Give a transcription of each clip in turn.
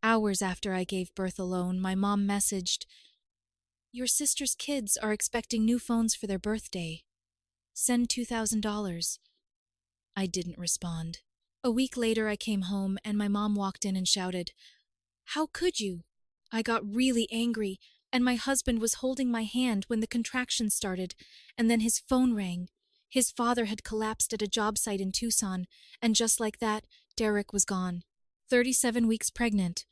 Hours after I gave birth alone, my mom messaged, "Your sister's kids are expecting new phones for their birthday. Send $2,000. I didn't respond. A week later, I came home and my mom walked in and shouted, "How could you?" I got really angry, and my husband was holding my hand when the contractions started, and then his phone rang. His father had collapsed at a job site in Tucson, and just like that, Derek was gone. 37 weeks pregnant.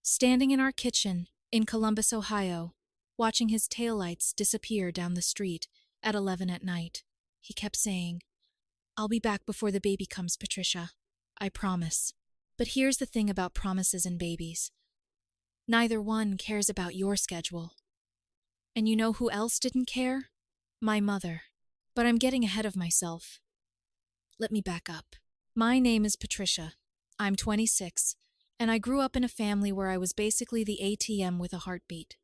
Standing in our kitchen in Columbus, Ohio, watching his taillights disappear down the street at 11 at night. He kept saying, "I'll be back before the baby comes, Patricia. I promise." But here's the thing about promises and babies. Neither one cares about your schedule. And you know who else didn't care? My mother. But I'm getting ahead of myself. Let me back up. My name is Patricia. I'm 26, and I grew up in a family where I was basically the ATM with a heartbeat.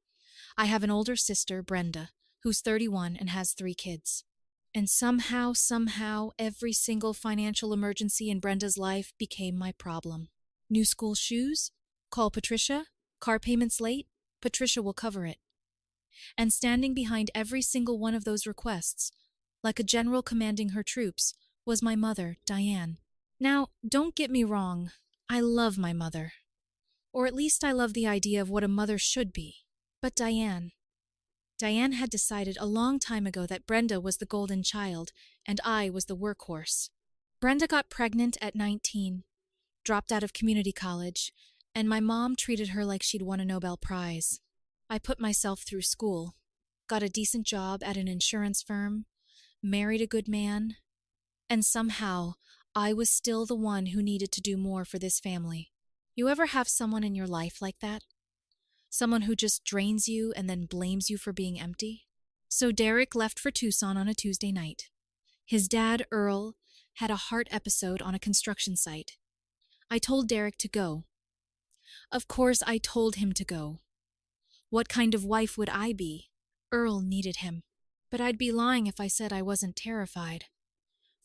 I have an older sister, Brenda, who's 31 and has 3 kids. And somehow, every single financial emergency in Brenda's life became my problem. New school shoes? Call Patricia? Car payments late? Patricia will cover it. And standing behind every single one of those requests, like a general commanding her troops, was my mother, Diane. Now, don't get me wrong, I love my mother. Or at least I love the idea of what a mother should be. But Diane had decided a long time ago that Brenda was the golden child, and I was the workhorse. Brenda got pregnant at 19, dropped out of community college, and my mom treated her like she'd won a Nobel Prize. I put myself through school, got a decent job at an insurance firm, married a good man, and somehow I was still the one who needed to do more for this family. You ever have someone in your life like that? Someone who just drains you and then blames you for being empty? So Derek left for Tucson on a Tuesday night. His dad, Earl, had a heart episode on a construction site. I told Derek to go. Of course, I told him to go. What kind of wife would I be? Earl needed him. But I'd be lying if I said I wasn't terrified.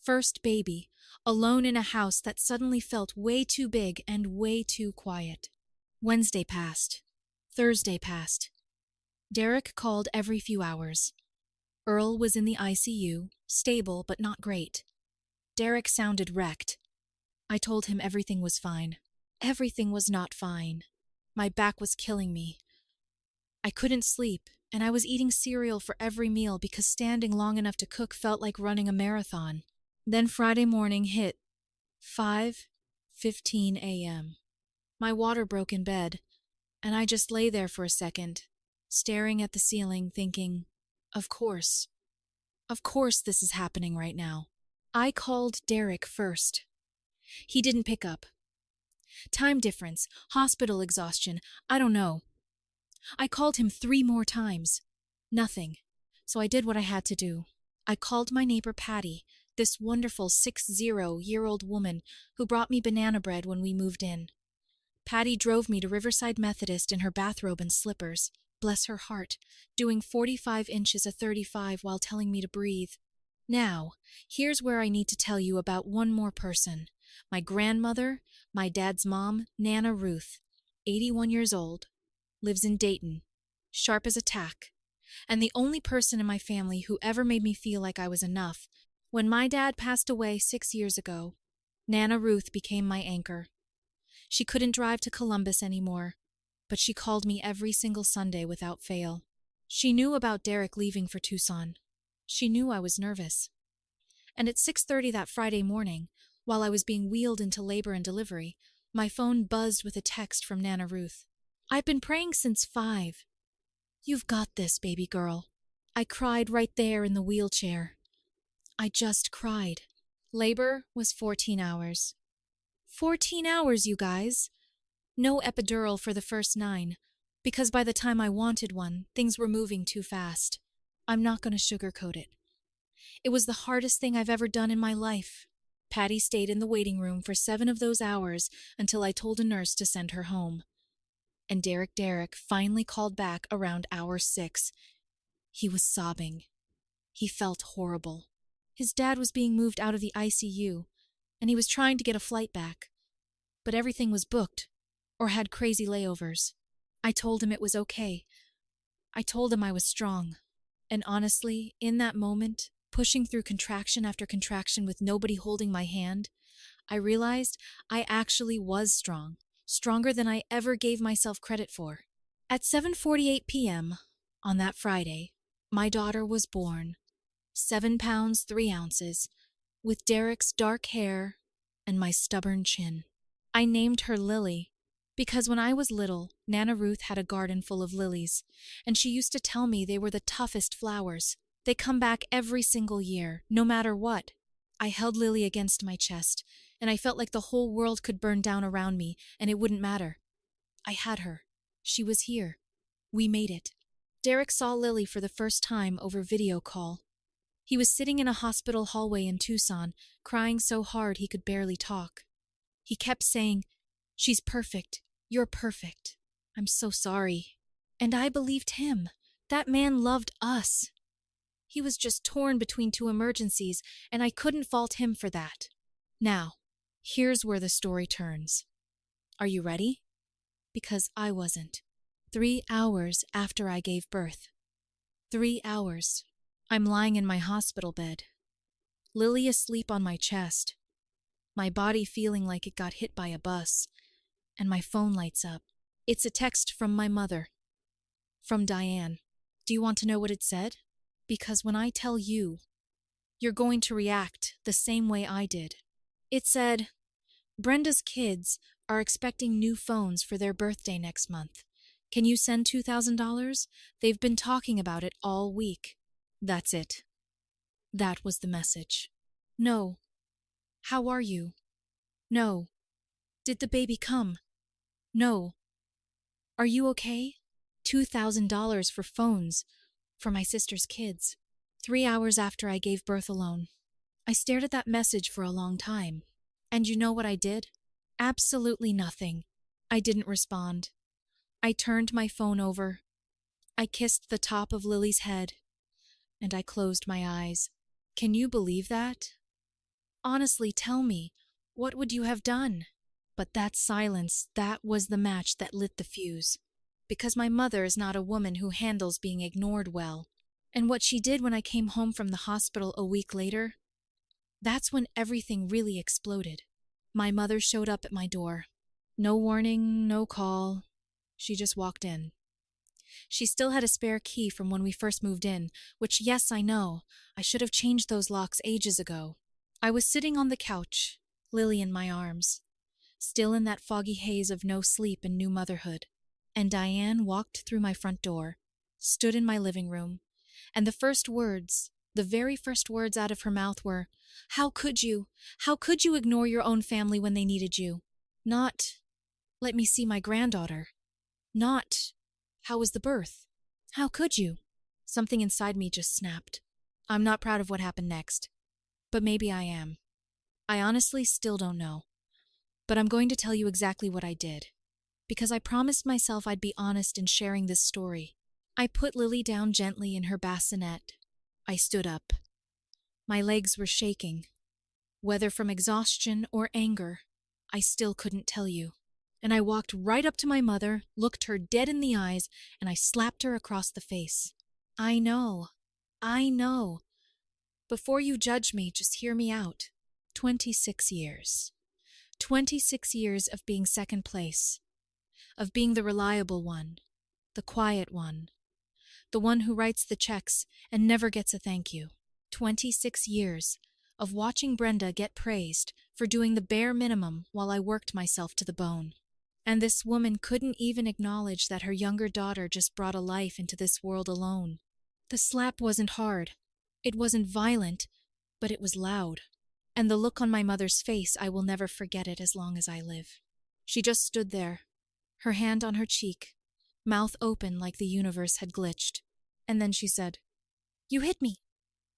First baby, alone in a house that suddenly felt way too big and way too quiet. Wednesday passed. Thursday passed. Derek called every few hours. Earl was in the ICU, stable but not great. Derek sounded wrecked. I told him everything was fine. Everything was not fine. My back was killing me. I couldn't sleep, and I was eating cereal for every meal because standing long enough to cook felt like running a marathon. Then Friday morning hit, 5:15 a.m. My water broke in bed, and I just lay there for a second, staring at the ceiling, thinking, of course this is happening right now. I called Derek first. He didn't pick up. Time difference, hospital exhaustion, I don't know. I called him 3 more times. Nothing. So I did what I had to do. I called my neighbor Patty, this wonderful 60-year-old woman who brought me banana bread when we moved in. Patty drove me to Riverside Methodist in her bathrobe and slippers, bless her heart, doing 45 inches of 35 while telling me to breathe. Now, here's where I need to tell you about one more person. My grandmother, my dad's mom, Nana Ruth, 81 years old, lives in Dayton, sharp as a tack, and the only person in my family who ever made me feel like I was enough. When my dad passed away 6 years ago, Nana Ruth became my anchor. She couldn't drive to Columbus anymore, but she called me every single Sunday without fail. She knew about Derek leaving for Tucson. She knew I was nervous. And at 6:30 that Friday morning, while I was being wheeled into labor and delivery, my phone buzzed with a text from Nana Ruth. "I've been praying since 5. You've got this, baby girl." I cried right there in the wheelchair. I just cried. Labor was 14 hours. 14 hours, you guys! No epidural for the first 9, because by the time I wanted one, things were moving too fast. I'm not going to sugarcoat it. It was the hardest thing I've ever done in my life. Patty stayed in the waiting room for 7 of those hours until I told a nurse to send her home. And Derek finally called back around hour 6. He was sobbing. He felt horrible. His dad was being moved out of the ICU, and he was trying to get a flight back. But everything was booked. or had crazy layovers. I told him it was okay. I told him I was strong. And honestly, in that moment, pushing through contraction after contraction with nobody holding my hand, I realized I actually was strong, stronger than I ever gave myself credit for. At 7:48 p.m. on that Friday, my daughter was born, 7 pounds 3 ounces, with Derek's dark hair and my stubborn chin. I named her Lily because when I was little, Nana Ruth had a garden full of lilies, and she used to tell me they were the toughest flowers. They come back every single year, no matter what. I held Lily against my chest, and I felt like the whole world could burn down around me, and it wouldn't matter. I had her. She was here. We made it. Derek saw Lily for the first time over video call. He was sitting in a hospital hallway in Tucson, crying so hard he could barely talk. He kept saying, "She's perfect. You're perfect. I'm so sorry." And I believed him. That man loved us. He was just torn between two emergencies, and I couldn't fault him for that. Now, here's where the story turns. Are you ready? Because I wasn't. 3 hours after I gave birth. 3 hours. I'm lying in my hospital bed. Lily asleep on my chest. My body feeling like it got hit by a bus. And my phone lights up. It's a text from my mother. From Diane. Do you want to know what it said? Because when I tell you, you're going to react the same way I did. It said, "Brenda's kids are expecting new phones for their birthday next month. Can you send $2,000? They've been talking about it all week." That's it. That was the message. No. How are you? No. Did the baby come? No. Are you okay? $2,000 for phones for my sister's kids. 3 hours after I gave birth alone. I stared at that message for a long time. And you know what I did? Absolutely nothing. I didn't respond. I turned my phone over. I kissed the top of Lily's head. And I closed my eyes. Can you believe that? Honestly, tell me, what would you have done? But that silence, that was the match that lit the fuse. Because my mother is not a woman who handles being ignored well. And what she did when I came home from the hospital a week later, that's when everything really exploded. My mother showed up at my door. No warning, no call. She just walked in. She still had a spare key from when we first moved in, which, yes, I know, I should have changed those locks ages ago. I was sitting on the couch, Lily in my arms, still in that foggy haze of no sleep and new motherhood. And Diane walked through my front door, stood in my living room, and the very first words out of her mouth were, "How could you? How could you ignore your own family when they needed you?" Not, "Let me see my granddaughter." Not, "How was the birth?" How could you? Something inside me just snapped. I'm not proud of what happened next. But maybe I am. I honestly still don't know. But I'm going to tell you exactly what I did. Because I promised myself I'd be honest in sharing this story. I put Lily down gently in her bassinet. I stood up. My legs were shaking. Whether from exhaustion or anger, I still couldn't tell you. And I walked right up to my mother, looked her dead in the eyes, and I slapped her across the face. I know. Before you judge me, just hear me out. 26 years. 26 years of being second place. Of being the reliable one. The quiet one. The one who writes the checks and never gets a thank you. 26 years of watching Brenda get praised for doing the bare minimum while I worked myself to the bone. And this woman couldn't even acknowledge that her younger daughter just brought a life into this world alone. The slap wasn't hard. It wasn't violent, but it was loud. And the look on my mother's face, I will never forget it as long as I live. She just stood there, her hand on her cheek, mouth open like the universe had glitched. And then she said, "You hit me.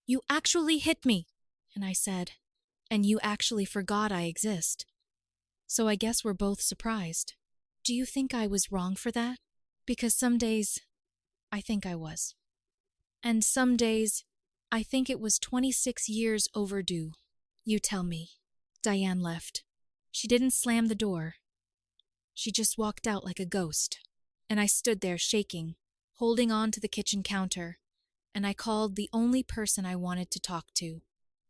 You actually hit me." And I said, "And you actually forgot I exist." So I guess we're both surprised. Do you think I was wrong for that? Because some days, I think I was. And some days, I think it was 26 years overdue. You tell me. Diane left. She didn't slam the door. She just walked out like a ghost, and I stood there shaking, holding on to the kitchen counter, and I called the only person I wanted to talk to.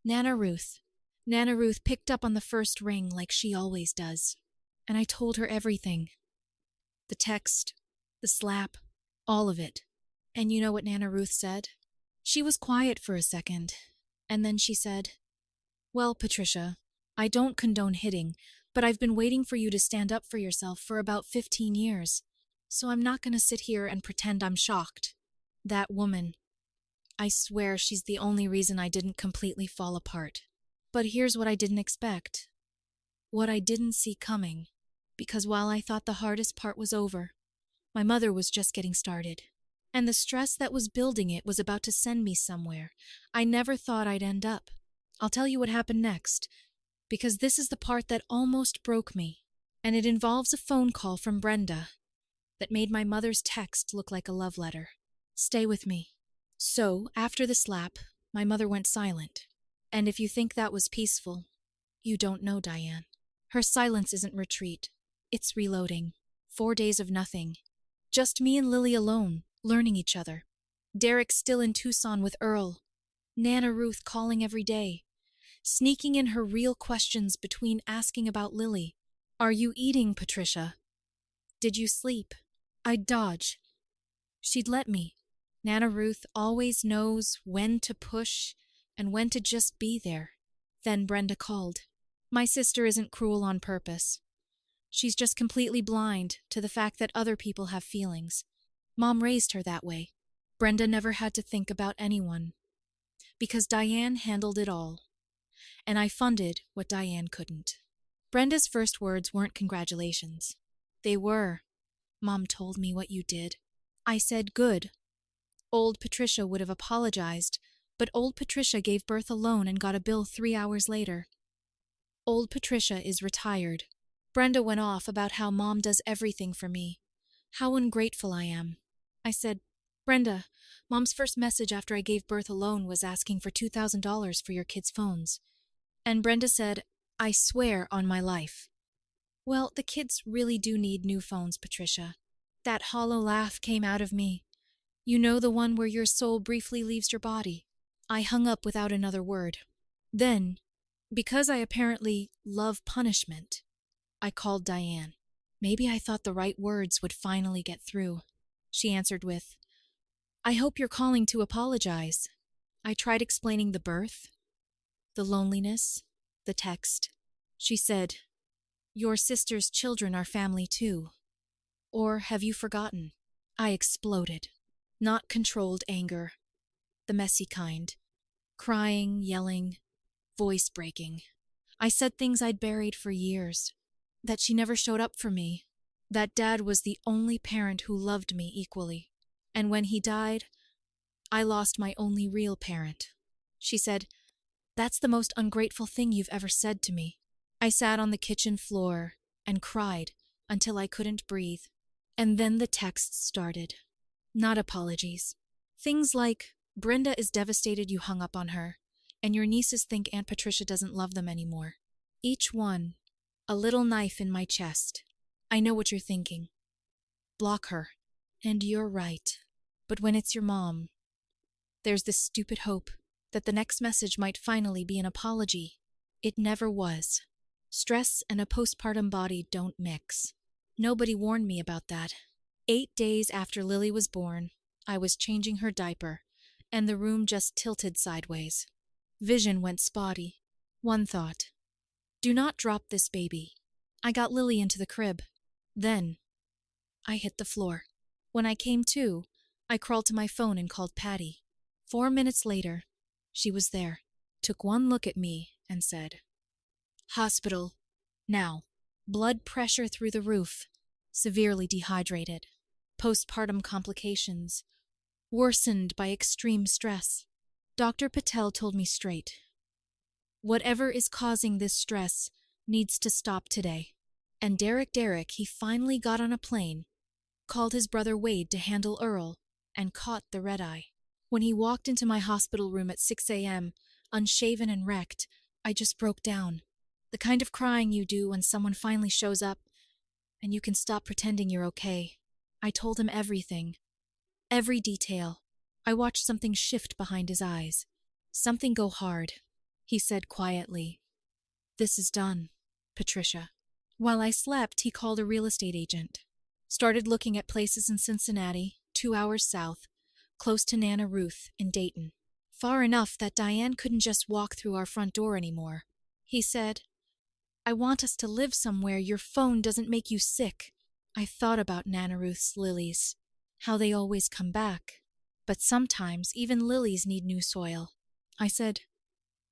Nana Ruth. Nana Ruth picked up on the first ring like she always does, and I told her everything. The text, the slap, all of it. And you know what Nana Ruth said? She was quiet for a second, and then she said, "Well, Patricia, I don't condone hitting, but I've been waiting for you to stand up for yourself for about 15 years, so I'm not going to sit here and pretend I'm shocked." That woman, I swear she's the only reason I didn't completely fall apart. But here's what I didn't expect. What I didn't see coming. Because while I thought the hardest part was over, my mother was just getting started. And the stress that was building it was about to send me somewhere I never thought I'd end up. I'll tell you what happened next, because this is the part that almost broke me. And it involves a phone call from Brenda that made my mother's text look like a love letter. Stay with me. So, after the slap, my mother went silent. And if you think that was peaceful, you don't know Diane. Her silence isn't retreat. It's reloading. 4 days of nothing. Just me and Lily alone, learning each other. Derek still in Tucson with Earl. Nana Ruth calling every day. Sneaking in her real questions between asking about Lily. Are you eating, Patricia? Did you sleep? I'd dodge. She'd let me. Nana Ruth always knows when to push and when to just be there. Then Brenda called. My sister isn't cruel on purpose. She's just completely blind to the fact that other people have feelings. Mom raised her that way. Brenda never had to think about anyone. Because Diane handled it all. And I funded what Diane couldn't. Brenda's first words weren't congratulations. They were, "Mom told me what you did." I said, "Good." Old Patricia would have apologized, but old Patricia gave birth alone and got a bill 3 hours later. Old Patricia is retired. Brenda went off about how Mom does everything for me. How ungrateful I am. I said, "Brenda, Mom's first message after I gave birth alone was asking for $2,000 for your kids' phones." And Brenda said, "I swear on my life." Well, the kids really do need new phones, Patricia. That hollow laugh came out of me. You know, the one where your soul briefly leaves your body. I hung up without another word. Then, because I apparently love punishment, I called Diane. Maybe I thought the right words would finally get through. She answered with, "I hope you're calling to apologize." I tried explaining the birth, the loneliness, the text. She said, "Your sister's children are family too. Or have you forgotten?" I exploded. Not controlled anger. The messy kind. Crying, yelling, voice breaking. I said things I'd buried for years. That she never showed up for me. That Dad was the only parent who loved me equally. And when he died, I lost my only real parent. She said, "That's the most ungrateful thing you've ever said to me." I sat on the kitchen floor and cried until I couldn't breathe. And then the texts started. Not apologies. Things like, "Brenda is devastated you hung up on her, and your nieces think Aunt Patricia doesn't love them anymore." Each one, a little knife in my chest. I know what you're thinking. Block her. And you're right. But when it's your mom, there's this stupid hope that the next message might finally be an apology. It never was. Stress and a postpartum body don't mix. Nobody warned me about that. 8 days after Lily was born, I was changing her diaper, and the room just tilted sideways. Vision went spotty. One thought, do not drop this baby. I got Lily into the crib. Then, I hit the floor. When I came to, I crawled to my phone and called Patty. 4 minutes later, she was there, took one look at me, and said, "Hospital. Now. Blood pressure through the roof. Severely dehydrated. Postpartum complications. Worsened by extreme stress." Dr. Patel told me straight. Whatever is causing this stress needs to stop today. And Derek, he finally got on a plane, called his brother Wade to handle Earl, and caught the red-eye. When he walked into my hospital room at 6 a.m., unshaven and wrecked, I just broke down. The kind of crying you do when someone finally shows up And you can stop pretending you're okay. I told him everything. Every detail. I watched something shift behind his eyes. Something go hard. He said quietly, "This is done, Patricia." While I slept, he called a real estate agent. Started looking at places in Cincinnati, 2 hours south, close to Nana Ruth in Dayton. Far enough that Diane couldn't just walk through our front door anymore. He said, "I want us to live somewhere your phone doesn't make you sick." I thought about Nana Ruth's lilies, how they always come back. But sometimes even lilies need new soil. I said,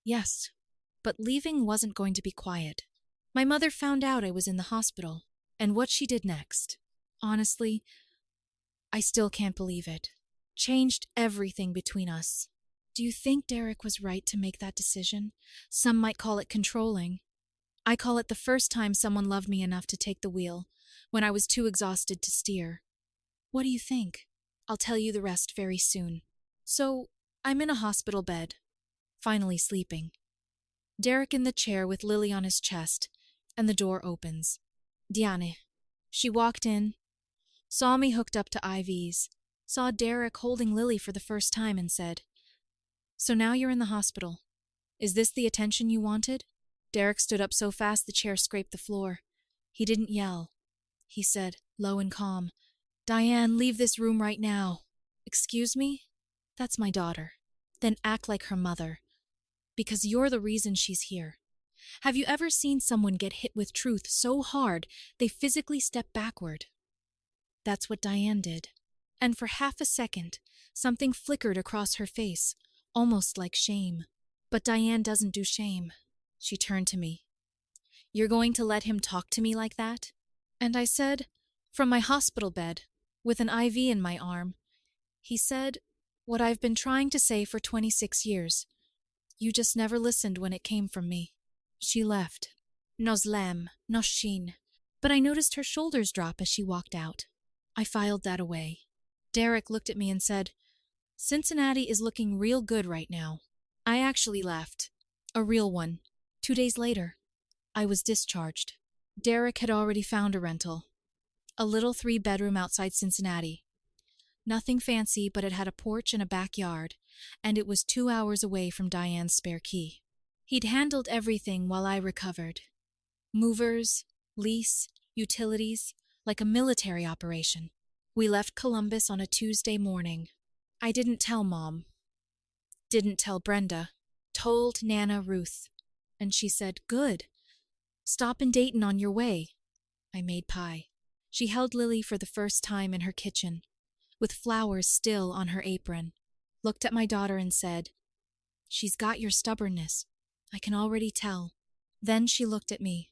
"Yes," but leaving wasn't going to be quiet. My mother found out I was in the hospital, and what she did next. Honestly, I still can't believe it. Changed everything between us. Do you think Derek was right to make that decision? Some might call it controlling. I call it the first time someone loved me enough to take the wheel, when I was too exhausted to steer. What do you think? I'll tell you the rest very soon. So, I'm in a hospital bed, finally sleeping. Derek in the chair with Lily on his chest, and the door opens. Diane. She walked in, saw me hooked up to IVs, saw Derek holding Lily for the first time and said, "So now you're in the hospital. Is this the attention you wanted?" Derek stood up so fast the chair scraped the floor. He didn't yell. He said, low and calm, "Diane, leave this room right now." "Excuse me? That's my daughter." "Then act like her mother. Because you're the reason she's here. Have you ever seen someone get hit with truth so hard they physically step backward?" That's what Diane did. And for half a second, something flickered across her face, almost like shame. But Diane doesn't do shame. She turned to me. "You're going to let him talk to me like that?" And I said, from my hospital bed, with an IV in my arm, he said, what I've been trying to say for 26 years. "You just never listened when it came from me." She left. Nos lem, nos shin. But I noticed her shoulders drop as she walked out. I filed that away. Derek looked at me and said, "Cincinnati is looking real good right now." I actually left. A real one. 2 days later, I was discharged. Derek had already found a rental. A little 3-bedroom outside Cincinnati. Nothing fancy, but it had a porch and a backyard, and it was 2 hours away from Diane's spare key. He'd handled everything while I recovered. Movers, lease, utilities, like a military operation. We left Columbus on a Tuesday morning. I didn't tell Mom. Didn't tell Brenda. Told Nana Ruth. And she said, "Good. Stop in Dayton on your way." I made pie. She held Lily for the first time in her kitchen, with flowers still on her apron, looked at my daughter and said, "She's got your stubbornness. I can already tell." Then she looked at me.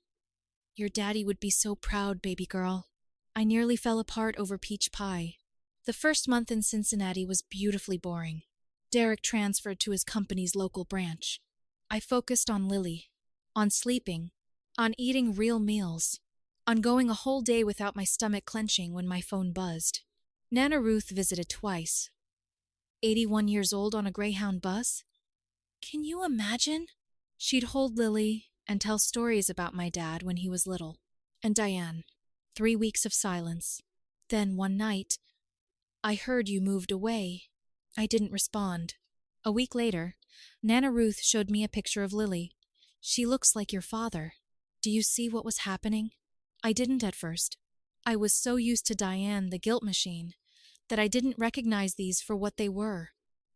"Your daddy would be so proud, baby girl." I nearly fell apart over peach pie. The first month in Cincinnati was beautifully boring. Derek transferred to his company's local branch. I focused on Lily, on sleeping, on eating real meals, on going a whole day without my stomach clenching when my phone buzzed. Nana Ruth visited twice. 81 years old on a Greyhound bus? Can you imagine? She'd hold Lily and tell stories about my dad when he was little. And Diane. 3 weeks of silence. Then one night, "I heard you moved away." I didn't respond. A week later, Nana Ruth showed me a picture of Lily. "She looks like your father. Do you see what was happening?" I didn't at first. I was so used to Diane, the guilt machine, that I didn't recognize these for what they were.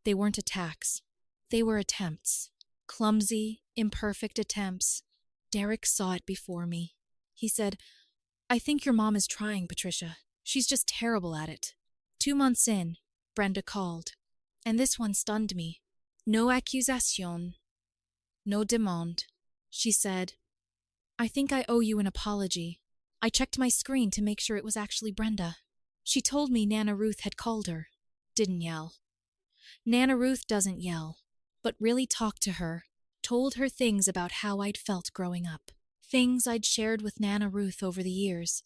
They weren't attacks. They were attempts. Clumsy, imperfect attempts. Derek saw it before me. He said, "I think your mom is trying, Patricia. She's just terrible at it." 2 months in, Brenda called. And this one stunned me. "No accusation. No demande." She said, "I think I owe you an apology." I checked my screen to make sure it was actually Brenda. She told me Nana Ruth had called her. Didn't yell. Nana Ruth doesn't yell, but really talked to her, told her things about how I'd felt growing up. Things I'd shared with Nana Ruth over the years.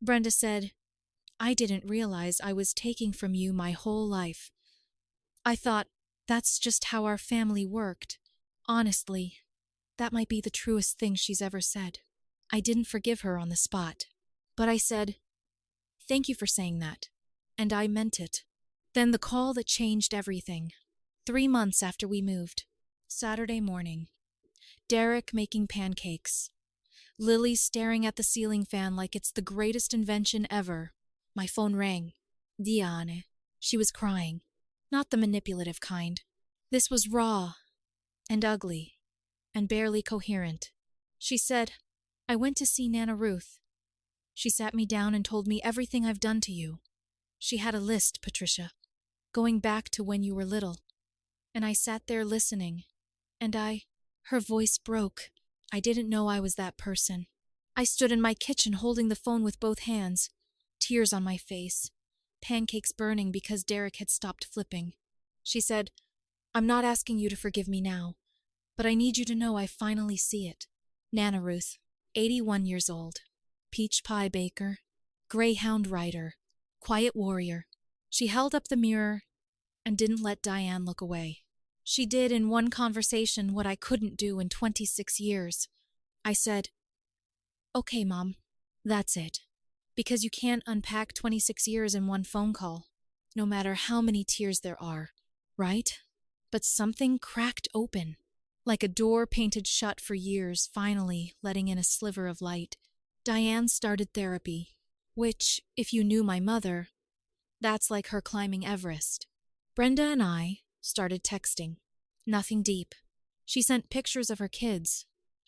Brenda said, "I didn't realize I was taking from you my whole life. I thought that's just how our family worked." Honestly, that might be the truest thing she's ever said. I didn't forgive her on the spot. But I said, "Thank you for saying that." And I meant it. Then the call that changed everything. 3 months after we moved. Saturday morning. Derek making pancakes. Lily staring at the ceiling fan like it's the greatest invention ever. My phone rang. Diane. She was crying. Not the manipulative kind. This was raw and ugly and barely coherent. She said, "I went to see Nana Ruth. She sat me down and told me everything I've done to you. She had a list, Patricia, going back to when you were little. And I sat there listening, and her voice broke. I didn't know I was that person. I stood in my kitchen holding the phone with both hands, tears on my face, pancakes burning because Derek had stopped flipping. She said, "I'm not asking you to forgive me now, but I need you to know I finally see it." Nana Ruth, 81 years old, peach pie baker, greyhound rider, quiet warrior. She held up the mirror and didn't let Diane look away. She did in one conversation what I couldn't do in 26 years. I said, "Okay, Mom, that's it. Because you can't unpack 26 years in one phone call, no matter how many tears there are, right?" But something cracked open, like a door painted shut for years, finally letting in a sliver of light. Diane started therapy, which, if you knew my mother, that's like her climbing Everest. Brenda and I started texting. Nothing deep. She sent pictures of her kids.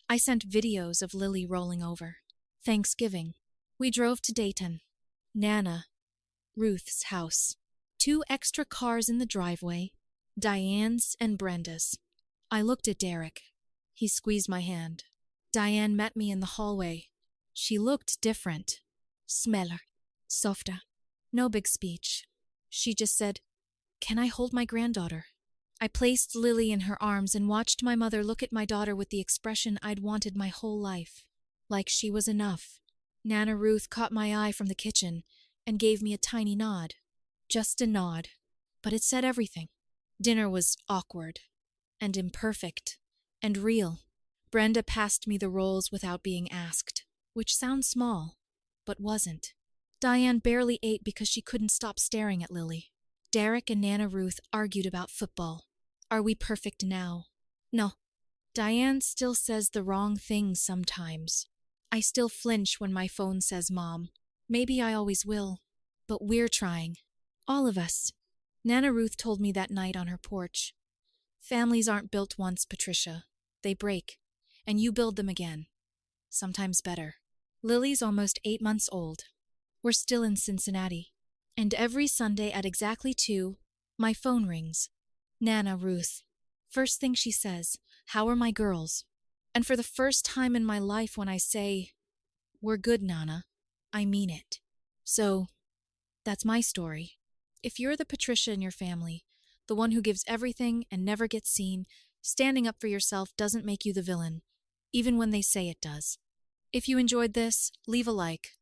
I sent videos of Lily rolling over. Thanksgiving. We drove to Dayton. Nana, Ruth's house. 2 extra cars in the driveway, Diane's and Brenda's. I looked at Derek. He squeezed my hand. Diane met me in the hallway. She looked different. Smeller. Softer. No big speech. She just said, "Can I hold my granddaughter?" I placed Lily in her arms and watched my mother look at my daughter with the expression I'd wanted my whole life. Like she was enough. Nana Ruth caught my eye from the kitchen and gave me a tiny nod. Just a nod. But it said everything. Dinner was awkward and imperfect and real. Brenda passed me the rolls without being asked, which sounds small, but wasn't. Diane barely ate because she couldn't stop staring at Lily. Derek and Nana Ruth argued about football. Are we perfect now? No. Diane still says the wrong things sometimes. I still flinch when my phone says Mom. Maybe I always will. But we're trying. All of us. Nana Ruth told me that night on her porch. Families aren't built once, Patricia. They break. And you build them again. Sometimes better. Lily's almost 8 months old. We're still in Cincinnati. And every Sunday at exactly 2, my phone rings. Nana Ruth. First thing she says, "How are my girls?" And for the first time in my life when I say, "We're good, Nana," I mean it. So, that's my story. If you're the Patricia in your family, the one who gives everything and never gets seen, standing up for yourself doesn't make you the villain, even when they say it does. If you enjoyed this, leave a like.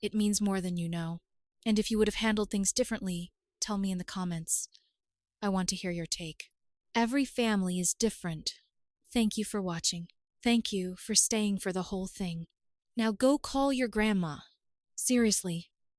It means more than you know. And if you would have handled things differently, tell me in the comments. I want to hear your take. Every family is different. Thank you for watching. Thank you for staying for the whole thing. Now go call your grandma. Seriously,